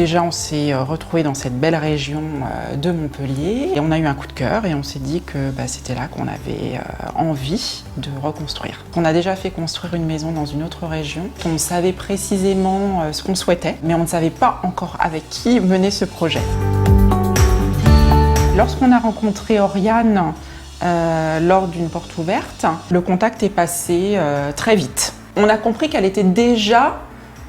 Déjà, on s'est retrouvé dans cette belle région de Montpellier et on a eu un coup de cœur et on s'est dit que c'était là qu'on avait envie de reconstruire. On a déjà fait construire une maison dans une autre région. On savait précisément ce qu'on souhaitait, mais on ne savait pas encore avec qui mener ce projet. Lorsqu'on a rencontré Oriane lors d'une porte ouverte, le contact est passé très vite. On a compris qu'elle était déjà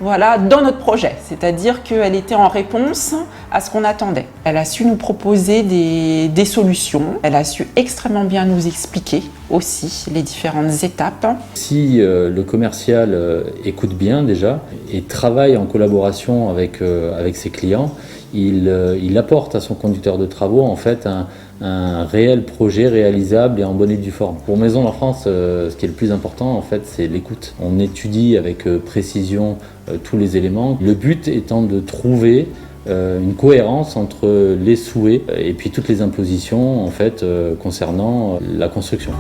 dans notre projet, c'est-à-dire qu'elle était en réponse à ce qu'on attendait. Elle a su nous proposer des solutions, elle a su extrêmement bien nous expliquer aussi les différentes étapes. Si le commercial écoute bien déjà et travaille en collaboration avec ses clients, il apporte à son conducteur de travaux en fait un réel projet réalisable et en bonne et due forme. Pour Maison d'Enfance, ce qui est le plus important en fait, c'est l'écoute. On étudie avec précision tous les éléments. Le but étant de trouver une cohérence entre les souhaits et puis toutes les impositions en fait concernant la construction.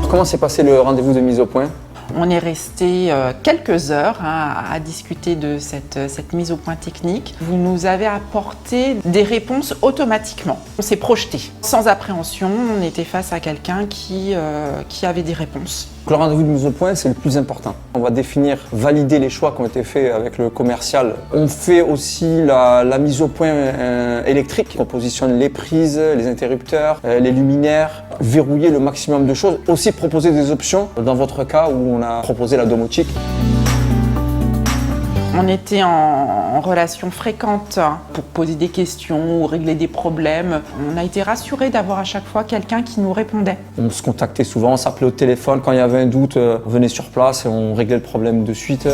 Comment s'est passé le rendez-vous de mise au point ? On est resté quelques heures à discuter de cette mise au point technique. Vous nous avez apporté des réponses automatiquement. On s'est projeté. Sans appréhension, on était face à quelqu'un qui avait des réponses. Le rendez-vous de mise au point, c'est le plus important. On va définir, valider les choix qui ont été faits avec le commercial. On fait aussi la mise au point électrique. On positionne les prises, les interrupteurs, les luminaires, verrouiller le maximum de choses. Aussi proposer des options, dans votre cas où on a proposé la domotique. On était en relation fréquente pour poser des questions ou régler des problèmes. On a été rassurés d'avoir à chaque fois quelqu'un qui nous répondait. On se contactait souvent, on s'appelait au téléphone. Quand il y avait un doute, on venait sur place et on réglait le problème de suite.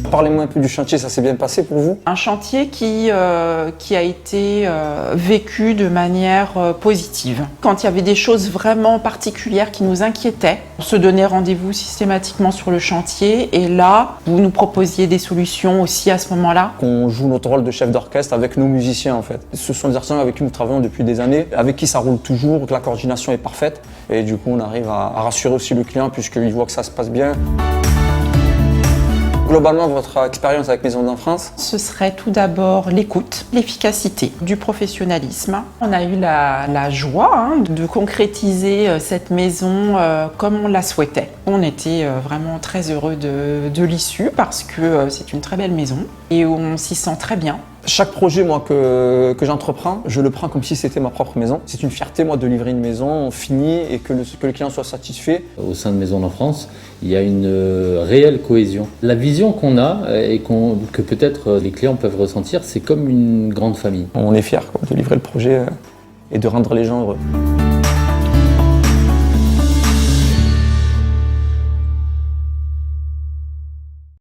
Parlez-moi un peu du chantier, ça s'est bien passé pour vous ? Un chantier qui a été vécu de manière positive. Quand il y avait des choses vraiment particulières qui nous inquiétaient, on se donnait rendez-vous systématiquement sur le chantier et là, vous nous proposiez des solutions aussi à ce moment-là. On joue notre rôle de chef d'orchestre avec nos musiciens en fait. Ce sont des artisans avec qui nous travaillons depuis des années, avec qui ça roule toujours, que la coordination est parfaite et du coup on arrive à rassurer aussi le client puisqu'il voit que ça se passe bien. Globalement, votre expérience avec Maison d'Enfance ? Ce serait tout d'abord l'écoute, l'efficacité, du professionnalisme. On a eu la joie de concrétiser cette maison comme on la souhaitait. On était vraiment très heureux de l'issue parce que c'est une très belle maison et on s'y sent très bien. Chaque projet moi, que j'entreprends, je le prends comme si c'était ma propre maison. C'est une fierté moi, de livrer une maison finie et que le client soit satisfait. Au sein de Maison d'Enfance, il y a une réelle cohésion. La vision qu'on a et que peut-être les clients peuvent ressentir, c'est comme une grande famille. On est fiers de livrer le projet et de rendre les gens heureux.